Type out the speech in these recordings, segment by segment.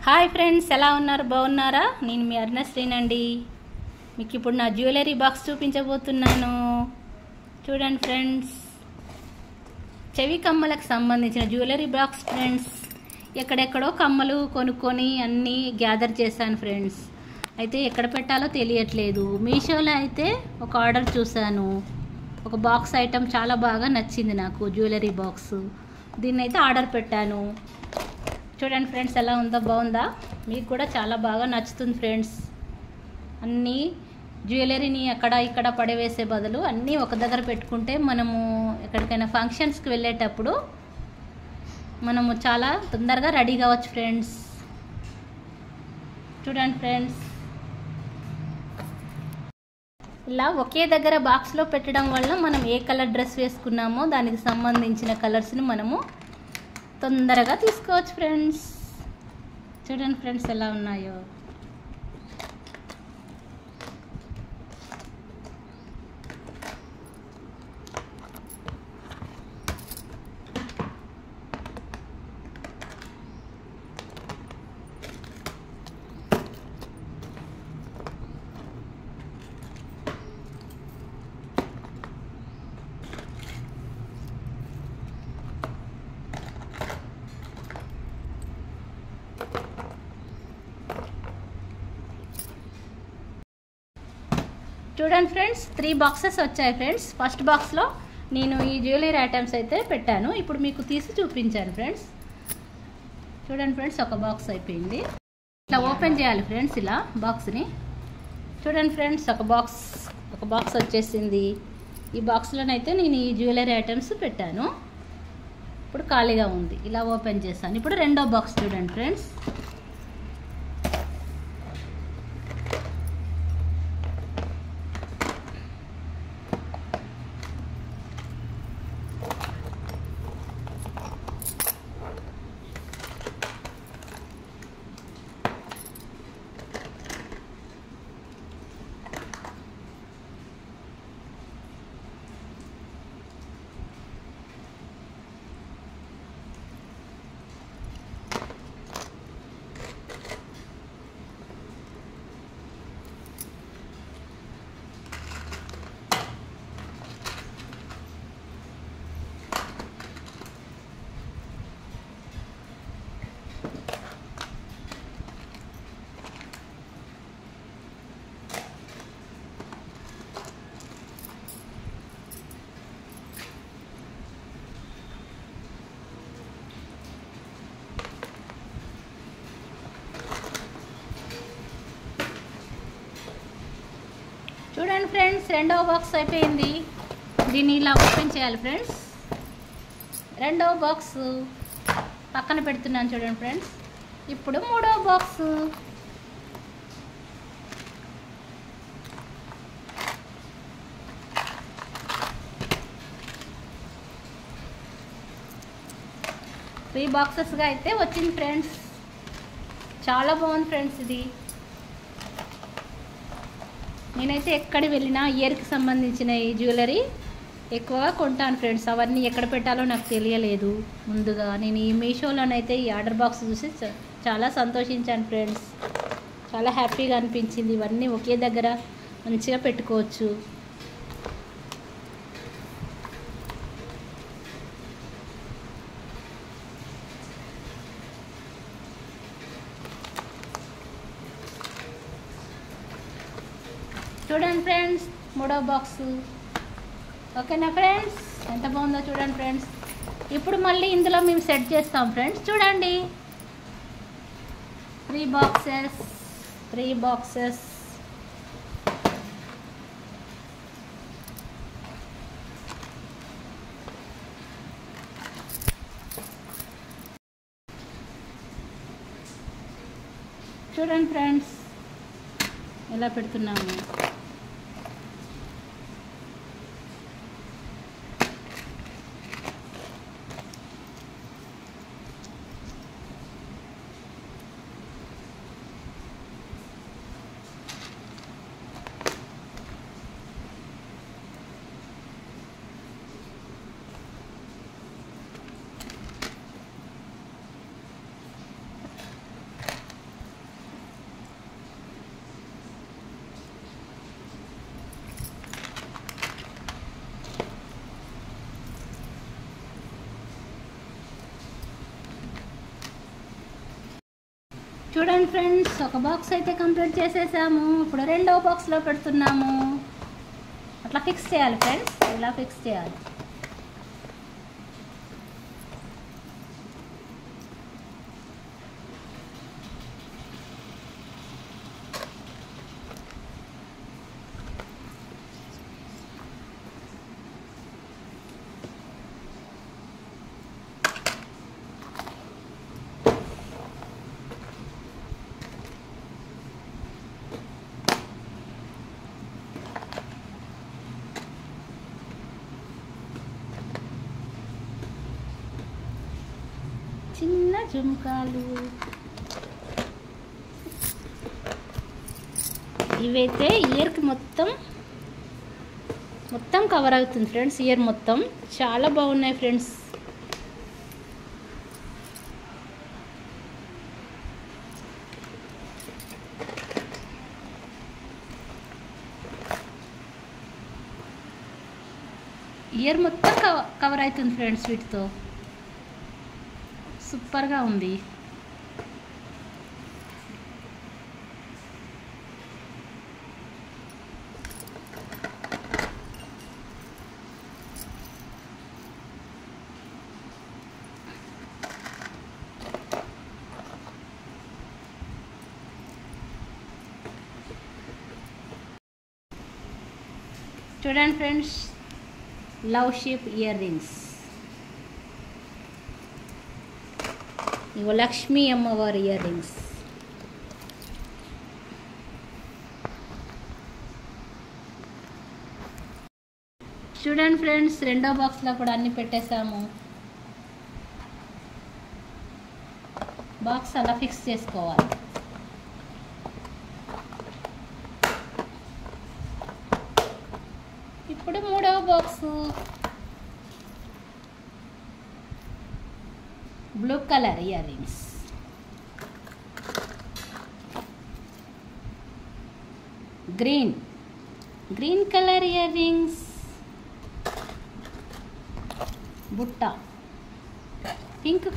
Hi friends, ఎలా ఉన్నారు? బాగున్నారా? నేను మీ అరుణశ్రీనండి. మీకు ఇప్పుడు నా జ్యువెలరీ బాక్స్ చూపించబోతున్నాను. చూడండి ఫ్రెండ్స్, చెవి కమ్మలకు సంబంధించిన జ్యువెలరీ బాక్స్ ఫ్రెండ్స్. ఎక్కడెక్కడో కమ్మలు కొనుక్కొని అన్నీ గ్యాదర్ చేశాను ఫ్రెండ్స్. అయితే ఎక్కడ పెట్టాలో తెలియట్లేదు. మీషోలో అయితే ఒక ఆర్డర్ చూశాను. ఒక బాక్స్ ఐటమ్ చాలా బాగా నచ్చింది నాకు, జ్యువెలరీ బాక్స్. దీన్ని అయితే ఆర్డర్ పెట్టాను. చూడండి ఫ్రెండ్స్, ఎలా ఉందో, బాగుందా? మీకు కూడా చాలా బాగా నచ్చుతుంది ఫ్రెండ్స్. అన్నీ జ్యువెలరీని అక్కడ ఇక్కడ పడవేసే బదులు అన్నీ ఒక దగ్గర పెట్టుకుంటే మనము ఎక్కడికైనా ఫంక్షన్స్కి వెళ్ళేటప్పుడు మనము చాలా తొందరగా రెడీ కావచ్చు ఫ్రెండ్స్. చూడండి ఫ్రెండ్స్, ఇలా ఒకే దగ్గర బాక్స్లో పెట్టడం వల్ల మనం ఏ కలర్ డ్రెస్ వేసుకున్నామో దానికి సంబంధించిన కలర్స్ని మనము తొందరగా తీసుకోవచ్చు ఫ్రెండ్స్. చూడండి ఫ్రెండ్స్, ఎలా ఉన్నాయో. చూడండి ఫ్రెండ్స్, 3 బాక్సెస్ వచ్చాయి ఫ్రెండ్స్. ఫస్ట్ బాక్స్లో నేను ఈ జ్యువెలరీ ఐటమ్స్ అయితే పెట్టాను. ఇప్పుడు మీకు తీసి చూపించాను ఫ్రెండ్స్. చూడండి ఫ్రెండ్స్, ఒక బాక్స్ అయిపోయింది. ఇట్లా ఓపెన్ చేయాలి ఫ్రెండ్స్, ఇలా బాక్స్ని. చూడండి ఫ్రెండ్స్, ఒక బాక్స్ వచ్చేసింది. ఈ బాక్స్లోనైతే నేను ఈ జ్యువెలరీ ఐటమ్స్ పెట్టాను. ఇప్పుడు ఖాళీగా ఉంది, ఇలా ఓపెన్ చేశాను. ఇప్పుడు రెండో బాక్స్ చూడండి ఫ్రెండ్స్. చూడండి ఫ్రెండ్స్, రెండవ బాక్స్ అయిపోయింది. దీన్ని ఇలా ఓపెన్ చేయాలి ఫ్రెండ్స్. రెండవ బాక్స్ పక్కన పెడుతున్నాను చూడండి ఫ్రెండ్స్. ఇప్పుడు మూడవ బాక్స్. త్రీ బాక్సెస్గా అయితే వచ్చింది ఫ్రెండ్స్. చాలా బాగుంది ఫ్రెండ్స్. ఇది నేనైతే ఎక్కడ వెళ్ళినా ఇయర్కి సంబంధించిన ఈ జ్యువెలరీ ఎక్కువగా కొంటాను ఫ్రెండ్స్. అవన్నీ ఎక్కడ పెట్టాలో నాకు తెలియలేదు ముందుగా. నేను ఈ మీషోలోనైతే ఈ ఆర్డర్ బాక్స్ చూసి చాలా సంతోషించాను ఫ్రెండ్స్. చాలా హ్యాపీగా అనిపించింది. ఇవన్నీ ఒకే దగ్గర మంచిగా పెట్టుకోవచ్చు. చూడండి ఫ్రెండ్స్, మూడో బాక్స్. ఓకేనా ఫ్రెండ్స్, ఎంత బాగుందో చూడండి ఫ్రెండ్స్. ఇప్పుడు మళ్ళీ ఇందులో మేము సెట్ చేస్తాం ఫ్రెండ్స్. చూడండి, 3 బాక్సెస్. చూడండి ఫ్రెండ్స్, ఎలా పెడుతున్నాము. చూడండి ఫ్రెండ్స్, ఒక బాక్స్ అయితే కంప్లీట్ చేసేసాము. ఇప్పుడు రెండో బాక్స్లో పెడుతున్నాము. అట్లా ఫిక్స్ చేయాలి ఫ్రెండ్స్, ఇలా ఫిక్స్ చేయాలి. చిన్న జుంకాలు ఇవైతే ఇయర్కి మొత్తం కవర్ అవుతుంది ఫ్రెండ్స్. ఇయర్ మొత్తం చాలా బాగున్నాయి ఫ్రెండ్స్. ఇయర్ మొత్తం కవర్ అవుతుంది ఫ్రెండ్స్ వీటితో. సూపర్గా ఉంది. చూడండి friends, love shape year rings. ఇగో లక్ష్మీ అమ్మవారి ఇయర్ రింగ్స్. చూడండి ఫ్రెండ్స్, రెండో బాక్స్లో కూడా అన్ని పెట్టేసాము. బాక్స్ అలా ఫిక్స్ చేసుకోవాలి. ఇప్పుడు మూడవ box blue colour ear rings. Green colour ear rings. బుట్ట పింక్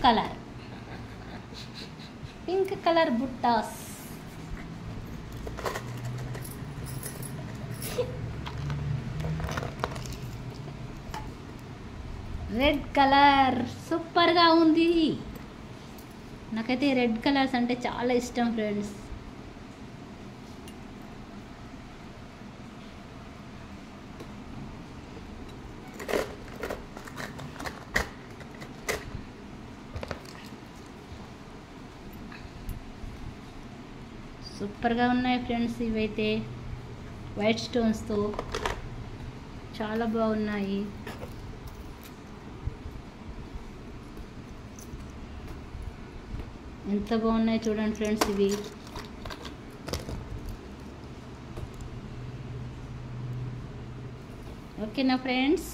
కలర్ బుట్టాస్. రెడ్ కలర్ సూపర్గా ఉంది. నాకైతే రెడ్ కలర్స్ అంటే చాలా ఇష్టం ఫ్రెండ్స్. సూపర్గా ఉన్నాయి ఫ్రెండ్స్. ఇవైతే వైట్ స్టోన్స్తో చాలా బాగున్నాయి. ఎంత బాగున్నాయి చూడండి ఫ్రెండ్స్ ఇవి. ఓకేనా ఫ్రెండ్స్,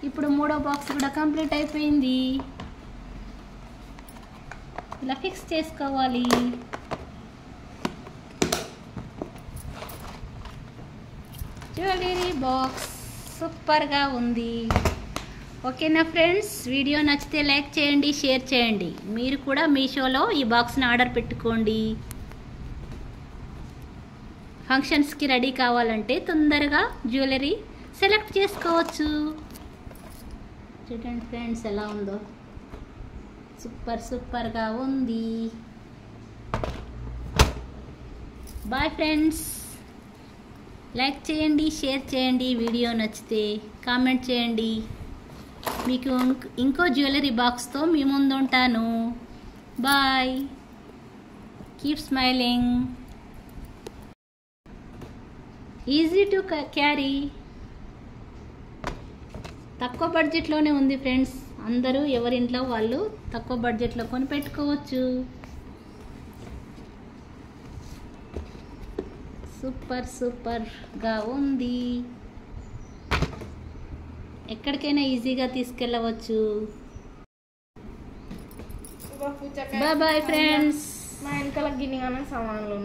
ఇప్పుడు మూడో బాక్స్ కూడా కంప్లీట్ అయిపోయింది. ఇలా ఫిక్స్ చేసుకోవాలి. జ్యువెలరీ బాక్స్ సూపర్గా ఉంది. ఓకేనా ఫ్రెండ్స్, వీడియో నచ్చితే లైక్ చేయండి, షేర్ చేయండి. మీరు కూడా మీషోలో ఈ బాక్స్ని ఆర్డర్ పెట్టుకోండి. ఫంక్షన్స్కి రెడీ కావాలంటే తొందరగా జ్యువెలరీ సెలెక్ట్ చేసుకోవచ్చు. చూడండి ఫ్రెండ్స్ ఎలా ఉందో, సూపర్గా ఉంది. బాయ్ ఫ్రెండ్స్, లైక్ చేయండి, షేర్ చేయండి. వీడియో నచ్చితే కామెంట్ చేయండి. మీకు ఇంకో జ్యువెలరీ బాక్స్తో మీ ముందు ఉంటాను. Bye, keep smiling. Easy to carry. తక్కువ బడ్జెట్లోనే ఉంది ఫ్రెండ్స్. అందరూ ఎవరింట్లో వాళ్ళు తక్కువ బడ్జెట్లో కొని పెట్టుకోవచ్చు. సూపర్గా ఉంది. ఎక్కడికైనా ఈజీగా తీసుకెళ్ళవచ్చు. Bye friends. మా వెనకాల గిన్నె సామాన్లు